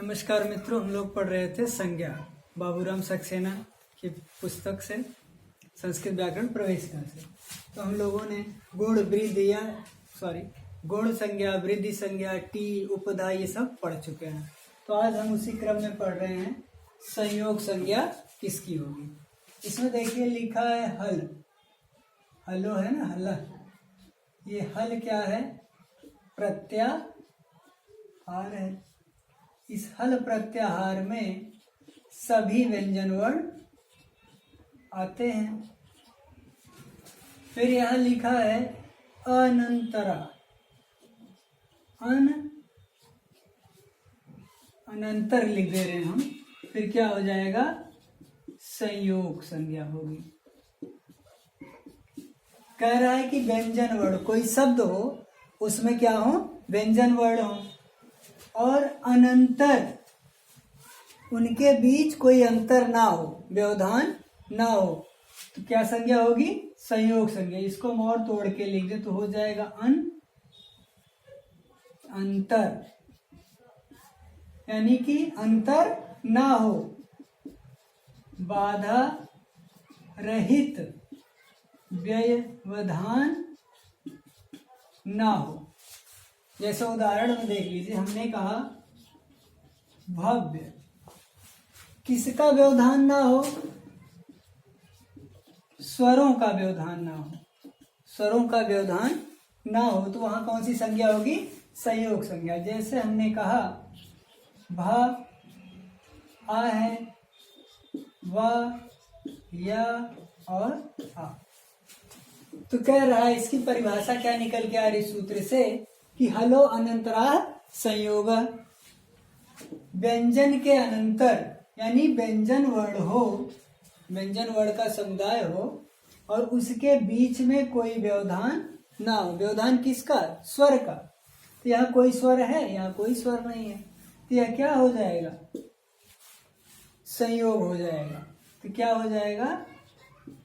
नमस्कार मित्रों, हम लोग पढ़ रहे थे संज्ञा बाबूराम सक्सेना की पुस्तक से संस्कृत व्याकरण प्रवेशिका से। तो हम लोगों ने गुण संज्ञा, वृद्धि संज्ञा, टी, उपधा ये सब पढ़ चुके हैं। तो आज हम उसी क्रम में पढ़ रहे हैं संयोग संज्ञा किसकी होगी। इसमें देखिए लिखा है हल, हलो है ना, हल। ये हल क्या है? प्रत्याहार है। इस हल प्रत्याहार में सभी व्यंजन वर्ण आते हैं। फिर यहां लिखा है अनंतरा, अनंतर लिख दे रहे हैं हम। फिर क्या हो जाएगा? संयोग संज्ञा होगी। कह रहा है कि व्यंजन वर्ण, कोई शब्द हो उसमें क्या हो? व्यंजन वर्ण हो, और अनंतर, उनके बीच कोई अंतर ना हो, व्यवधान ना हो, तो क्या संज्ञा होगी? संयोग संज्ञा। इसको हम और तोड़ के लिख दे तो हो जाएगा अंतर, यानी कि अंतर ना हो, बाधा रहित व्यवधान ना हो। जैसे उदाहरण में देख लीजिए, हमने कहा भव्य, किसका व्यवधान ना हो? स्वरों का व्यवधान ना हो, स्वरों का व्यवधान ना हो, तो वहां कौन सी संज्ञा होगी? संयोग संज्ञा। जैसे हमने कहा भा आ है, व, या और आ। तो कह रहा है इसकी परिभाषा क्या निकल के आ रही सूत्र से कि हलो अनंतरा संयोग। व्यंजन के अनंतर, यानी व्यंजन वर्ण हो, व्यंजन वर्ण का समुदाय हो और उसके बीच में कोई व्यवधान ना हो। व्यवधान किसका? स्वर का। तो यहाँ कोई स्वर है, यहाँ कोई स्वर नहीं है, तो यह क्या हो जाएगा? संयोग हो जाएगा। तो क्या हो जाएगा?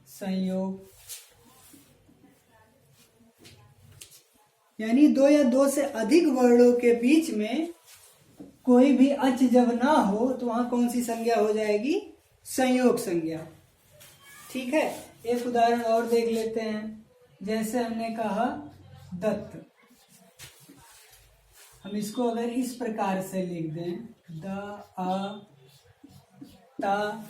संयोग। यानी दो या दो से अधिक वर्णों के बीच में कोई भी अच जब ना हो तो वहां कौन सी संज्ञा हो जाएगी? संयोग संज्ञा। ठीक है, एक उदाहरण और देख लेते हैं। जैसे हमने कहा दत्त, हम इसको अगर इस प्रकार से लिख दें, द, आ, ता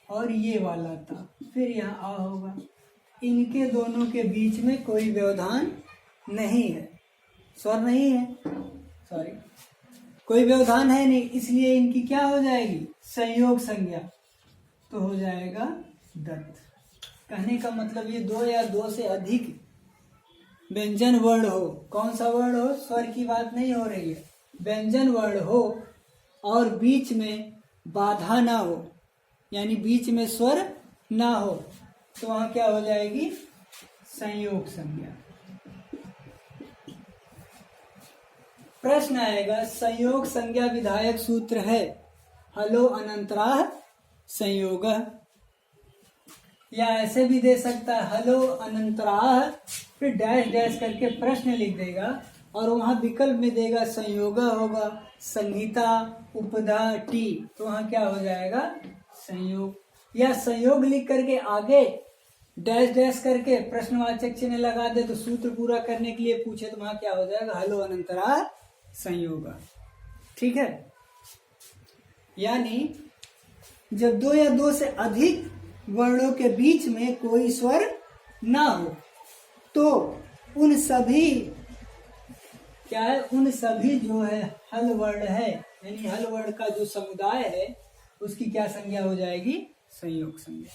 और ये वाला ता, फिर यहाँ आ होगा। इनके दोनों के बीच में कोई व्यवधान नहीं है, स्वर नहीं है, सॉरी, कोई व्यवधान है नहीं, इसलिए इनकी क्या हो जाएगी? संयोग संज्ञा। तो हो जाएगा दत्त। कहने का मतलब ये दो या दो से अधिक व्यंजन वर्ण हो। कौन सा वर्ण हो? स्वर की बात नहीं हो रही है, व्यंजन वर्ण हो और बीच में बाधा ना हो, यानी बीच में स्वर ना हो, तो वहां क्या हो जाएगी? संयोग संज्ञा। प्रश्न आएगा, संयोग संज्ञा विधायक सूत्र है हलो अनंतराह संयोग। या ऐसे भी दे सकता है हलो अनंतराह, फिर डैश डैश करके प्रश्न लिख देगा और वहां विकल्प में देगा संयोग होगा, संहिता, उपधा, टी, तो वहां क्या हो जाएगा? संयोग। या संयोग लिख करके आगे डैश डैश करके प्रश्नवाचक चिन्ह लगा दे, तो सूत्र पूरा करने के लिए पूछे तो वहां क्या हो जाएगा? हलो अनंतराह संयोग। ठीक है, यानी जब दो या दो से अधिक वर्णों के बीच में कोई स्वर ना हो तो उन सभी, क्या है, उन सभी जो है हल वर्ण है, यानी हल वर्ण का जो समुदाय है उसकी क्या संज्ञा हो जाएगी? संयोग संज्ञा।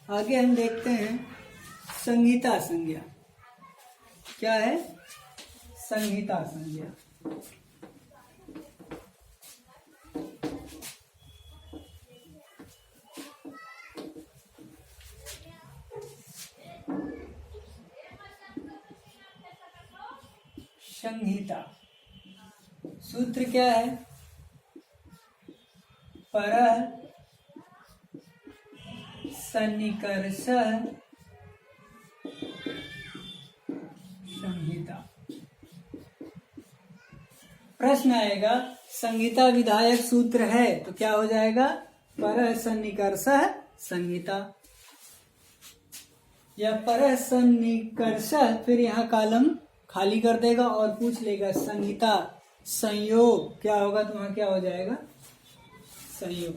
आगे हम देखते हैं संहिता संज्ञा। क्या है? संहिता संज्ञा। संहिता सूत्र क्या है? परः सन्निकर्षः संहिता। प्रश्न आएगा संहिता विधायक सूत्र है तो क्या हो जाएगा, परः सन्निकर्षः संहिता, या परः सन्निकर्षः, फिर यहाँ कॉलम खाली कर देगा और पूछ लेगा संहिता संयोग क्या होगा, तो वहां क्या हो जाएगा, संयोग।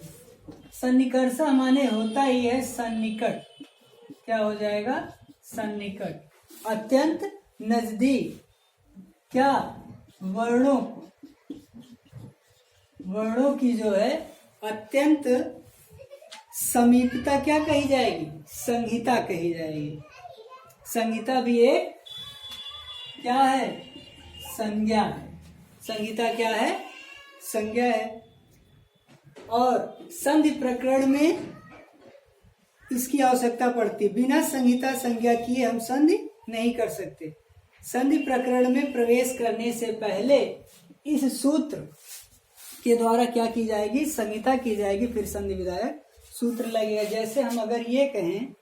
सन्निकर्षः माने होता ही है सन्निकट, क्या हो जाएगा, सन्निकट, अत्यंत नजदीक, क्या, वर्णों की जो है अत्यंत समीपता क्या कही जाएगी, संहिता कही जाएगी। संहिता भी एक क्या है, संज्ञा है। संहिता क्या है, संज्ञा है। और संधि प्रकरण में इसकी आवश्यकता पड़ती, बिना संहिता संज्ञा किए हम संधि नहीं कर सकते। संधि प्रकरण में प्रवेश करने से पहले इस सूत्र के द्वारा क्या की जाएगी, संहिता की जाएगी, फिर संधि विधायक सूत्र लगेगा। जैसे हम अगर ये कहें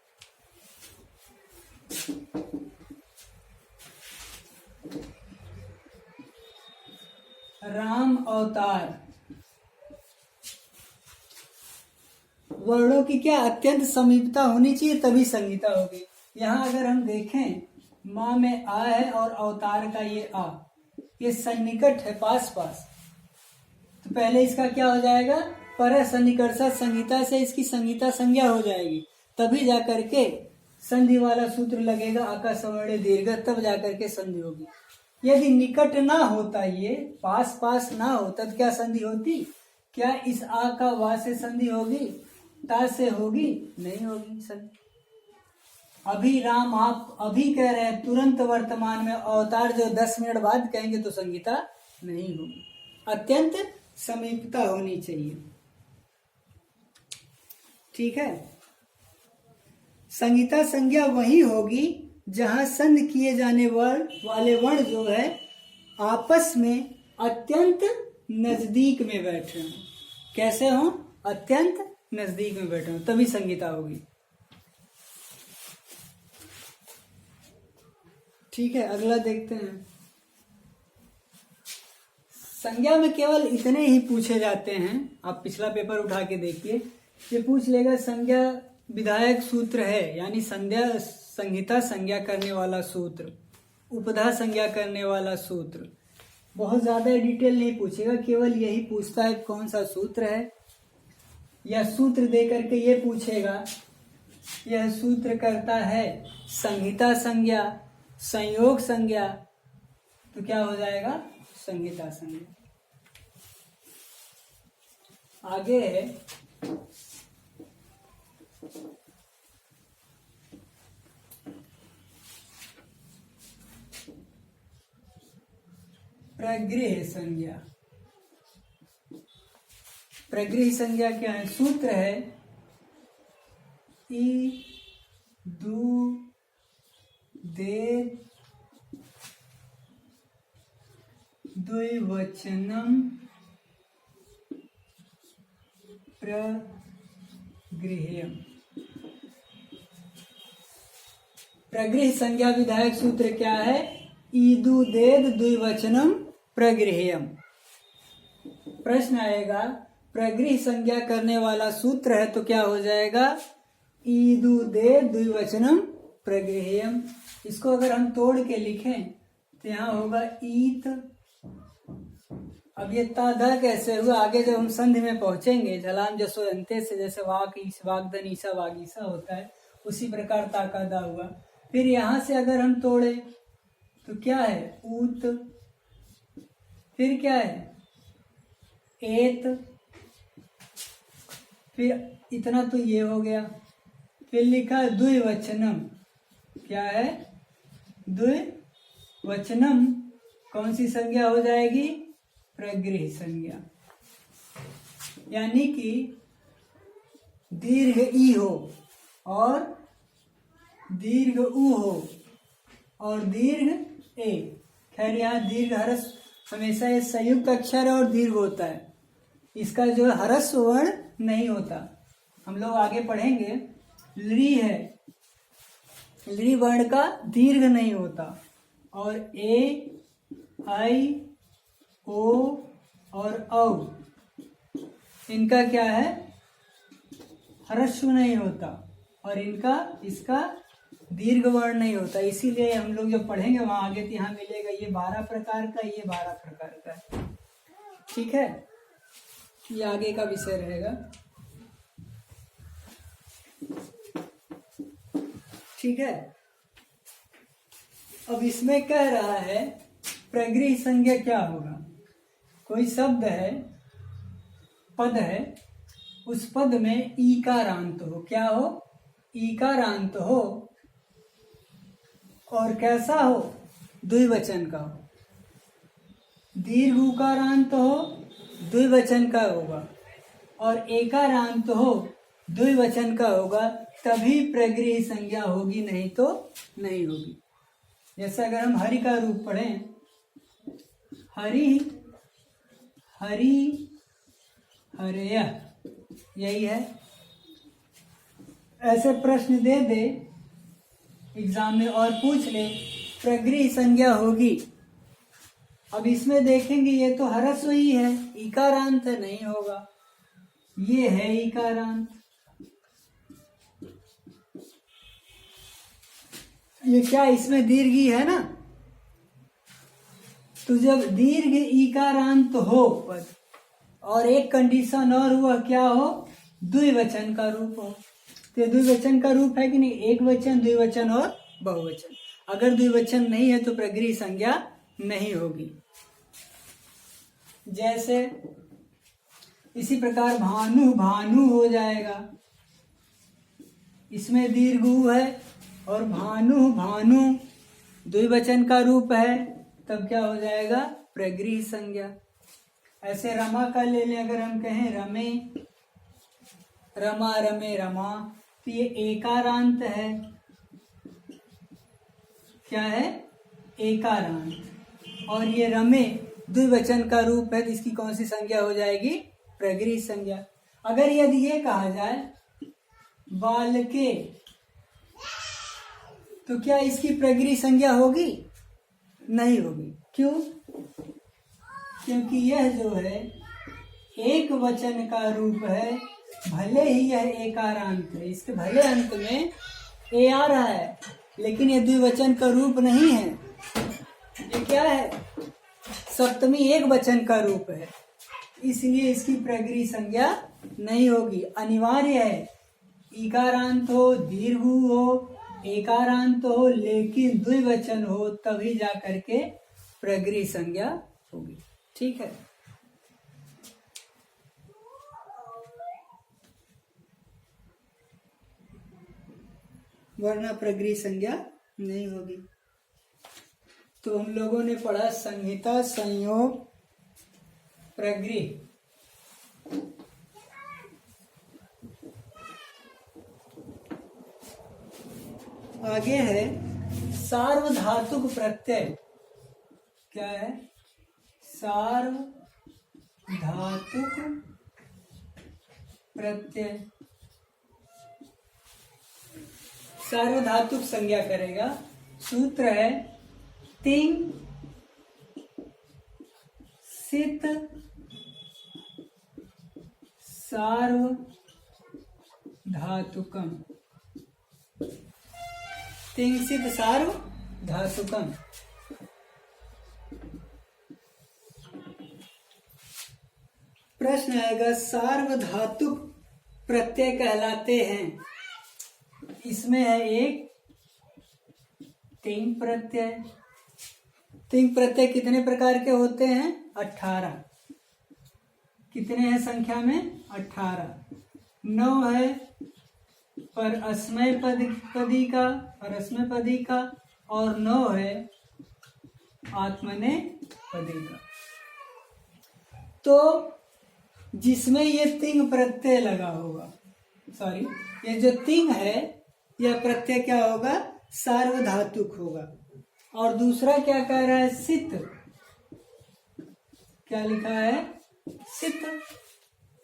राम अवतार, वर्णों की क्या अत्यंत समीपता होनी चाहिए तभी संहिता होगी। यहाँ अगर हम देखें माँ में आ है और अवतार का ये आ, ये सन्निकट है, पास पास, तो पहले इसका क्या हो जाएगा, परः सन्निकर्षः संहिता से इसकी संहिता संज्ञा हो जाएगी, तभी जाकर के संधि वाला सूत्र लगेगा, आका सवर्ण दीर्घ, तब जाकर के संधि होगी। यदि निकट ना होता, ये पास पास ना होता तो क्या संधि होती, क्या इस आ का वा से संधि होगी, ता से होगी, नहीं होगी संधि। अभी राम आप अभी कह रहे हैं, तुरंत वर्तमान में, अवतार जो 10 मिनट बाद कहेंगे तो संहिता नहीं होगी। अत्यंत समीपता होनी चाहिए, ठीक है। संहिता संज्ञा वही होगी जहां संधि किए जाने वाले वर्ण जो है आपस में अत्यंत नजदीक में बैठे हों। कैसे हों, अत्यंत नजदीक में बैठे हों, तभी संहिता होगी। ठीक है, अगला देखते हैं। संज्ञा में केवल इतने ही पूछे जाते हैं, आप पिछला पेपर उठा के देखिए, ये पूछ लेगा संज्ञा विधायक सूत्र है, यानी संहिता संज्ञा करने वाला सूत्र, उपधा संज्ञा करने वाला सूत्र। बहुत ज्यादा डिटेल नहीं पूछेगा, केवल यही पूछता है कौन सा सूत्र है, या सूत्र दे करके ये पूछेगा यह सूत्र करता है संहिता संज्ञा, संयोग संज्ञा, तो क्या हो जाएगा, संहिता संज्ञा। आगे है प्रगृह संज्ञा। प्रगृह संज्ञा क्या है, सूत्र है ई दू दे द्विवचनम प्रगृह्यम। प्रगृह संज्ञा विधायक सूत्र क्या है, ईदु देद द्विवचनम प्रगृह्यम। प्रश्न आएगा प्रगृह संज्ञा करने वाला सूत्र है तो क्या हो जाएगा, ईदु देद द्विवचनम प्रगृह्यम। इसको अगर हम तोड़ के लिखें तो यहाँ होगा ईत, अब ये ताधा कैसे हुआ, आगे जब हम संधि में पहुंचेंगे, झलाम जसो अंत्य से जैसे वागदन ईसा वागीसा होता है, उसी प्रकार ताकादा हुआ। फिर यहाँ से अगर हम तोड़े तो क्या है, ऊत, फिर क्या है, एत, फिर इतना तो ये हो गया। फिर लिखा है द्विवचनम, क्या है, द्विवचनम, कौन सी संज्ञा हो जाएगी, प्रगृह संज्ञा, यानी कि दीर्घ ई हो और दीर्घ उ हो और दीर्घ ए। खैर यहाँ दीर्घ हरस हमेशा ये संयुक्त अक्षर है और दीर्घ होता है, इसका जो है हरस्व वर्ण नहीं होता। हम लोग आगे पढ़ेंगे, लृ है, लृ वर्ण का दीर्घ नहीं होता, और ए आई ओ और औ, इनका क्या है, ह्रस्व नहीं होता और इसका दीर्घ वर्ण नहीं होता। इसीलिए हम लोग जब पढ़ेंगे वहां आगे तो यहाँ मिलेगा ये 12 प्रकार का, ये 12 प्रकार का है। ठीक है, ये आगे का विषय रहेगा। ठीक है, अब इसमें कह रहा है प्रगृह संज्ञा क्या होगा। कोई शब्द है, पद है, उस पद में ईकारांत हो, क्या हो, ईकारांत हो, और कैसा हो, द्विवचन का हो। दीर्घ उकारांत हो, द्विवचन का होगा, और एकारांत हो, द्विवचन का होगा, तभी प्रगृह संज्ञा होगी, नहीं तो नहीं होगी। जैसे अगर हम हरि का रूप पढ़ें, हरि, हरि, हरेय, यही है। ऐसे प्रश्न दे दे एग्जाम में और पूछ ले प्रगृह संज्ञा होगी। अब इसमें देखेंगे ये तो ह्रस्व ही है, इकारांत नहीं होगा, ये है इकारांत, ये क्या इसमें दीर्घ ही है ना। तो जब दीर्घ इकारांत हो पद, और एक कंडीशन और हुआ, क्या हो, द्विवचन का रूप हो। तो द्विवचन का रूप है कि नहीं, एक वचन, द्विवचन और बहुवचन। अगर द्विवचन नहीं है तो प्रगृह संज्ञा नहीं होगी। जैसे इसी प्रकार भानु, भानु हो जाएगा, इसमें दीर्घ ऊ है, और भानु, भानु द्विवचन का रूप है, तब क्या हो जाएगा, प्रगृह संज्ञा। ऐसे रमा का ले लें, अगर हम कहें रमे, रमा, रमे, रमा, तो ये एकारांत है, क्या है, एकारांत। और ये रमे द्विवचन का रूप है, तो इसकी कौन सी संज्ञा हो जाएगी, प्रगृह संज्ञा। अगर यदि ये कहा जाए बालके, तो क्या इसकी प्रगृह संज्ञा होगी, नहीं होगी। क्यों, क्योंकि यह जो है एक वचन का रूप है, भले ही यह एकारांत है, इसके भले अंत में ए आ रहा है, लेकिन यह द्विवचन का रूप नहीं है, ये क्या है, सप्तमी एक वचन का रूप है, इसलिए इसकी प्रगृह संज्ञा नहीं होगी। अनिवार्य है इकारांत हो, दीर्घ हो, एकारांत हो, लेकिन द्विवचन हो, तभी जा करके प्रगृह संज्ञा होगी। ठीक है, वरना प्रगृह संज्ञा नहीं होगी। तो हम लोगों ने पढ़ा संहिता, संयोग, प्रगृह। आगे है सार्वधातुक प्रत्यय। क्या है, सार्वधातुक प्रत्यय। सार्वधातुक संज्ञा करेगा। सूत्र है तिंग सित सार्वधातुकम, तिंग सित सार्वधातुकम। प्रश्न आएगा सार्वधातुक प्रत्यय कहलाते हैं, इसमें है एक तिंग प्रत्यय। तिंग प्रत्यय कितने प्रकार के होते हैं, 18। कितने हैं संख्या में, 18। 9 है पर अस्मय पदी का, परस्मैपदी का, और 9 है आत्मनेपदी का। तो जिसमें ये तिंग प्रत्यय लगा होगा, सॉरी, ये जो तिंग है यह प्रत्यय क्या होगा, सार्वधातुक होगा। और दूसरा क्या कह रहा है, सित, क्या लिखा है, सित।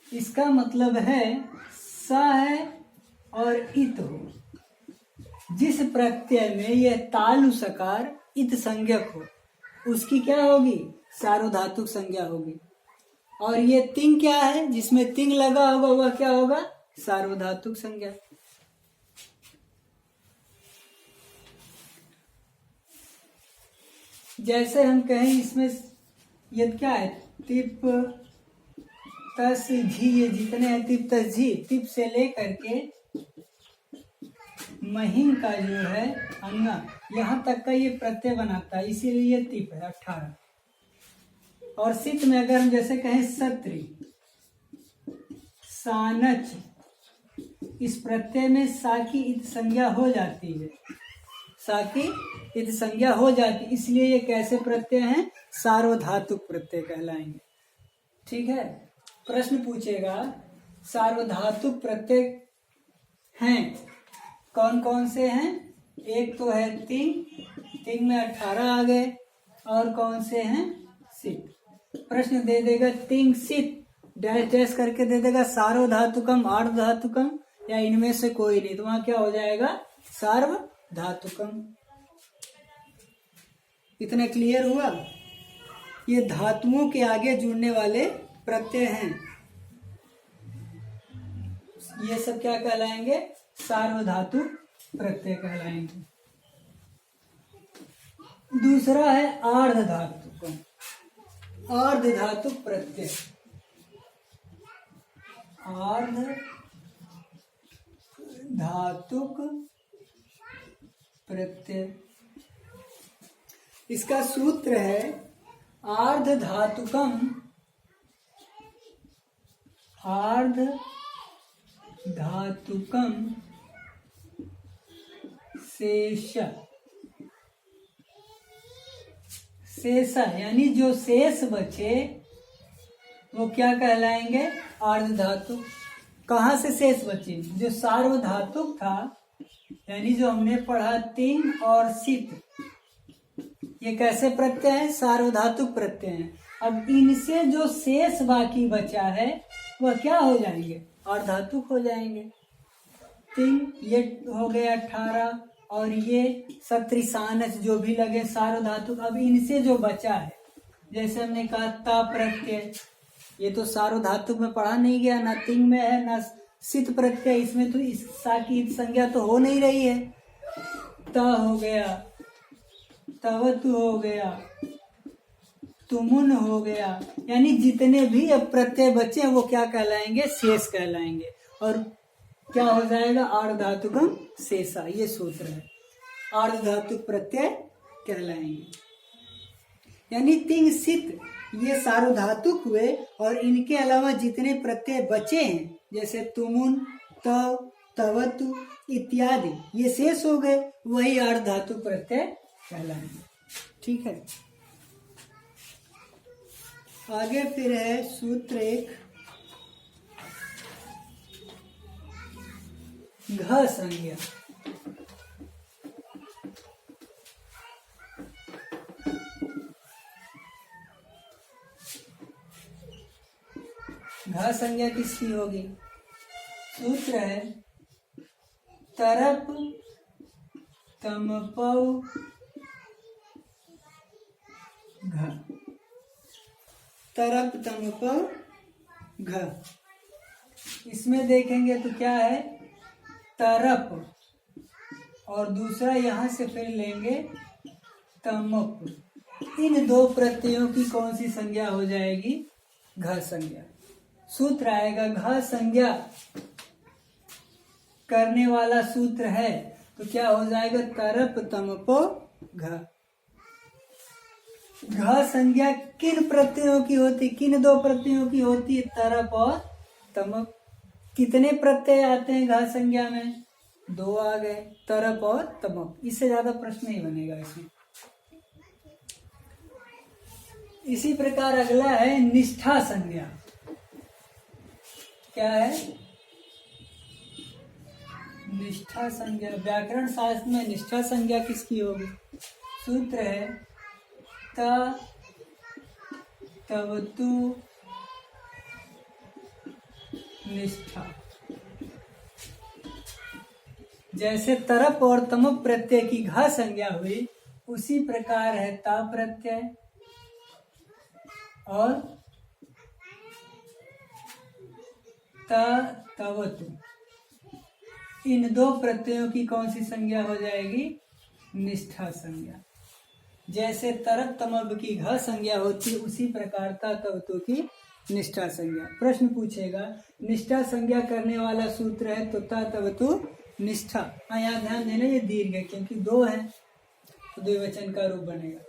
इसका मतलब है सा है और इत हो। जिस प्रत्यय में यह तालु सकार इत संज्ञक हो, उसकी क्या होगी, सार्वधातुक संज्ञा होगी। और ये तिंग क्या है, जिसमें तिंग लगा होगा वह क्या होगा, सार्वधातुक संज्ञा। जैसे हम कहें इसमें ये क्या है, तिप तस झी, ये जितने हैं तिप तस झी, तिप से लेकर के महीन का जो है अंगा यहाँ तक का ये प्रत्यय बनाता है, इसीलिए ये तिप है 18। और सित में अगर हम जैसे कहें सत्री, सानच, इस प्रत्यय में सा की इत संज्ञा हो जाती है, सा की इत संज्ञा हो जाती, इसलिए ये कैसे प्रत्यय हैं, सार्वधातुक प्रत्यय कहलाएंगे। ठीक है, प्रश्न पूछेगा सार्वधातुक प्रत्यय हैं कौन कौन से हैं, एक तो है तिंग, तिंग में 18 आ गए, और कौन से हैं, सित। प्रश्न दे देगा तिंग सित डैश डैश करके दे देगा सार्वधातुकम आर्धधातुकम, या इनमें से कोई नहीं, तो वहां क्या हो जाएगा, सार्वधातुकम। इतना क्लियर हुआ। ये धातुओं के आगे जुड़ने वाले प्रत्यय हैं, ये सब क्या कहलाएंगे, सार्वधातुक प्रत्यय कहलाएंगे। दूसरा है आर्धधातुक, आर्धधातुक प्रत्यय, आर्धधातुक प्रत्यय, इसका सूत्र है आर्धधातुकम, आर्धधातुकम शेष, शेष यानी जो शेष बचे वो क्या कहलाएंगे, आर्धधातुक। कहाँ से शेष बचे, जो सार्वधातुक था, यानी जो हमने पढ़ा तिंग और सित, ये कैसे प्रत्यय है, सार्वधातुक प्रत्यय है। अब इनसे जो शेष बाकी बचा है वह क्या हो जाएंगे, आर्धधातुक हो जाएंगे। तिंग ये हो गया 18, और ये सत्रिसानच जो भी लगे सार्वधातुक। अब इनसे जो बचा है, जैसे हमने कहा ता प्रत्यय, ये तो सार्वधातुक में पढ़ा नहीं गया, ना तिंग में है ना सित प्रत्यय, इसमें तो इस सा की संज्ञा तो हो नहीं रही है। ता हो गया, तवतु हो गया, तुमुन हो गया, यानी जितने भी अब प्रत्यय बचे हैं वो क्या कहलाएंगे, शेष कहलाएंगे। और क्या हो जाएगा, आर्धधातुकम शेषा, ये सूत्र है, आर्धधातुक प्रत्यय कहलाएंगे। यानी तिंग सित ये सार्वधातुक हुए, और इनके अलावा जितने प्रत्यय बचे हैं, जैसे तुमुन, तव, तवतु इत्यादि, ये शेष हो गए, वही आर्धधातुक प्रत्यय कहलाएंगे। ठीक है, आगे फिर है सूत्र एक, घ संज्ञा। घ संज्ञा किसकी होगी, सूत्र है तरप तमपौ घ, तरप तमपौ घ। इसमें देखेंगे तो क्या है, तरप, और दूसरा यहां से फिर लेंगे तमप, इन दो प्रत्ययों की कौन सी संज्ञा हो जाएगी, घ संज्ञा। सूत्र आएगा घ संज्ञा करने वाला सूत्र है, तो क्या हो जाएगा, तरप तमपो घ। घ संज्ञा किन प्रत्ययों की होती, किन दो प्रत्ययों की होती है, तरप और तमप। कितने प्रत्यय आते हैं घ संज्ञा में, दो आ गए, तरप और तमप। इससे ज्यादा प्रश्न नहीं बनेगा इसमें। इसी प्रकार अगला है निष्ठा संज्ञा। क्या है, निष्ठा संज्ञा। व्याकरण शास्त्र में निष्ठा संज्ञा किसकी होगी, सूत्र है त तवतु निष्ठा। जैसे तरप और तमप प्रत्यय की घ संज्ञा हुई, उसी प्रकार है ता प्रत्यय, और तवतु, इन दो प्रत्ययों की कौन सी संज्ञा हो जाएगी? निष्ठा संज्ञा। जैसे तरत तमब की घ संज्ञा होती है, उसी प्रकार तवतु की निष्ठा संज्ञा। प्रश्न पूछेगा निष्ठा संज्ञा करने वाला सूत्र है तो तवतु निष्ठा। यहाँ ध्यान देना, ये दीर्घ है क्योंकि दो है तो द्विवचन का रूप बनेगा।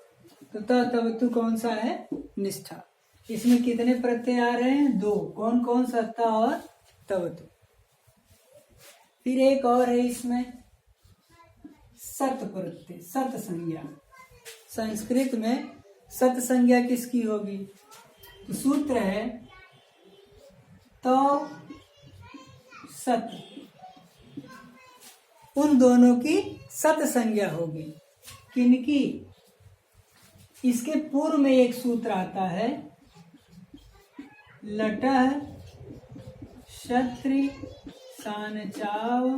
तो तवतु कौन सा है? निष्ठा। इसमें कितने प्रत्यय आ रहे हैं? दो। कौन कौन सा? त और तवतु। फिर एक और है इसमें सत प्रत्यय, सत संज्ञा। संस्कृत में सत संज्ञा किसकी होगी? तो सूत्र है तो सत, उन दोनों की सत संज्ञा होगी। किनकी? इसके पूर्व में एक सूत्र आता है लटह क्षत्रि सानचाव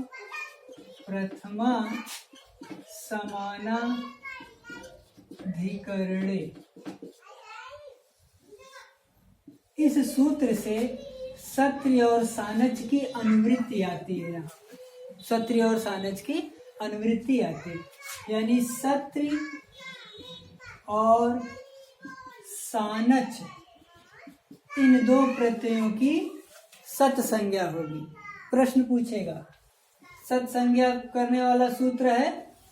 प्रथमा समानाधिकरणे। इस सूत्र से सत्रि और सानच की अनुवृत्ति आती है। यहाँ सत्रि और सानच की अनुवृत्ति आती है, यानी सत्रि और सानच इन दो प्रत्ययों की सत संज्ञा होगी। प्रश्न पूछेगा सत संज्ञा करने वाला सूत्र है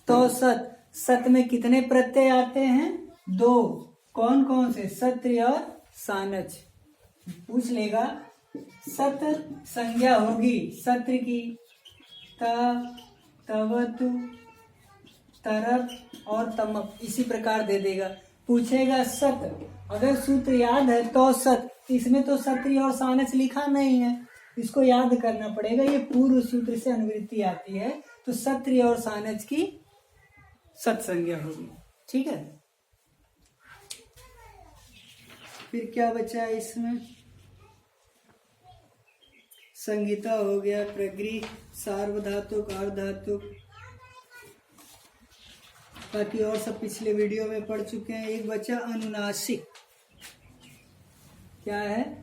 तो सत। सत में कितने प्रत्यय आते हैं? दो। कौन कौन से? सत्रि और सानच। पूछ लेगा सत संज्ञा होगी सत्र की तवतु तरप और तमप, इसी प्रकार दे देगा। पूछेगा सत, अगर सूत्र याद है तो सत, इसमें तो सत्रि और सानच लिखा नहीं है, इसको याद करना पड़ेगा। ये पूर्व सूत्र से अनुवृत्ति आती है तो सत्रि और सानच की सत संज्ञा होगी। ठीक है, फिर क्या बचा है इसमें? संहिता हो गया, प्रगृह, सार्वधातुक, अर्धातुक, बाकी और सब पिछले वीडियो में पढ़ चुके हैं। एक बचा अनुनासिक। क्या है?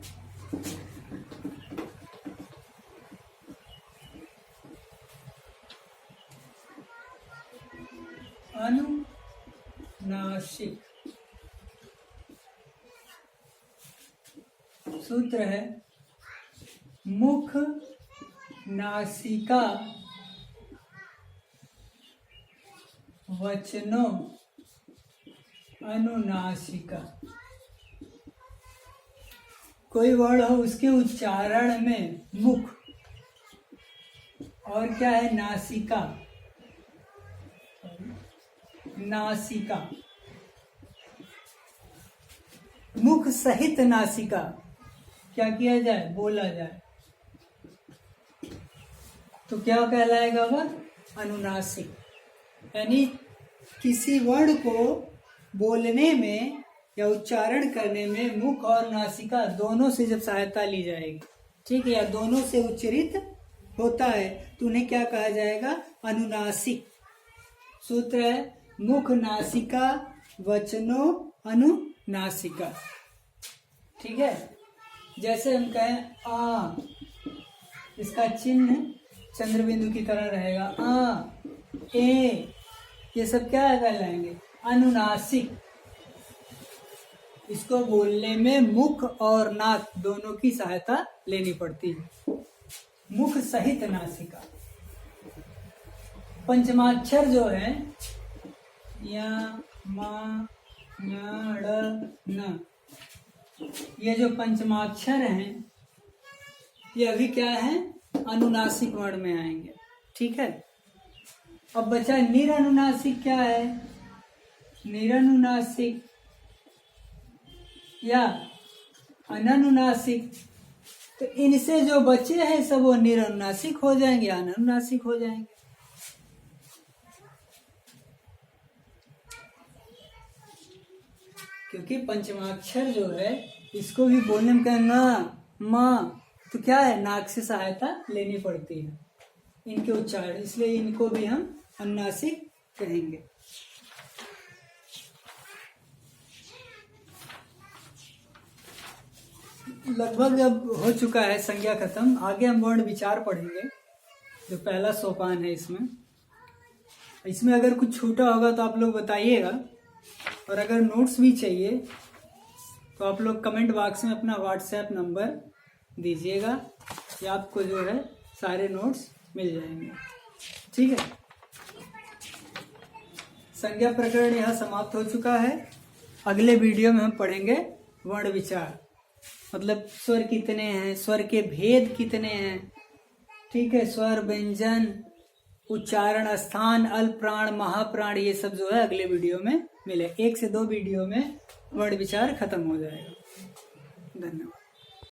अनुनासिक सूत्र है मुख नासिका वचनों अनुनासिका। कोई वर्ण हो उसके उच्चारण में मुख और क्या है? नासिका। नासिका, मुख सहित नासिका क्या किया जाए? बोला जाए तो क्या कहलाएगा वह? अनुनासिक। यानी किसी वर्ण को बोलने में या उच्चारण करने में मुख और नासिका दोनों से जब सहायता ली जाएगी, ठीक है, या दोनों से उच्चरित होता है तो उन्हें क्या कहा जाएगा? अनुनासिक। सूत्र है मुख नासिका वचनों अनुनासिका। ठीक है, जैसे हम कहें आ, इसका चिन्ह चंद्र बिंदु की तरह रहेगा। आ, ए, ये सब क्या कहलाएंगे? अनुनासिक। इसको बोलने में मुख और नाक दोनों की सहायता लेनी पड़ती है। मुख सहित नासिका। पंचमाक्षर जो है या मा ञ ड़ न, ये जो पंचमाक्षर हैं ये अभी क्या है? अनुनासिक वर्ण में आएंगे। ठीक है, अब बचा निरनुनासिक। क्या है? निरनुनासिक या अननुनासिक। तो इनसे जो बचे हैं सब वो निरनुनासिक हो जाएंगे, अननुनासिक हो जाएंगे। क्योंकि पंचमाक्षर जो है इसको भी बोलने में कहना माँ, तो क्या है? नाक से सहायता लेनी पड़ती है इनके उच्चारण, इसलिए इनको भी हम अनुनासिक कहेंगे। लगभग अब हो चुका है संज्ञा खत्म। आगे हम वर्ण विचार पढ़ेंगे, जो पहला सोपान है इसमें अगर कुछ छूटा होगा तो आप लोग बताइएगा, और अगर नोट्स भी चाहिए तो आप लोग कमेंट बॉक्स में अपना व्हाट्सएप नंबर दीजिएगा, या आपको जो है सारे नोट्स मिल जाएंगे। ठीक है, संज्ञा प्रकरण यहाँ समाप्त हो चुका है। अगले वीडियो में हम पढ़ेंगे वर्ण विचार, मतलब स्वर कितने हैं, स्वर के भेद कितने हैं। ठीक है, स्वर, व्यंजन, उच्चारण स्थान, अल्प प्राण, महाप्राण, ये सब जो है अगले वीडियो में मिले। 1 से 2 वीडियो में वर्ण विचार खत्म हो जाएगा। धन्यवाद।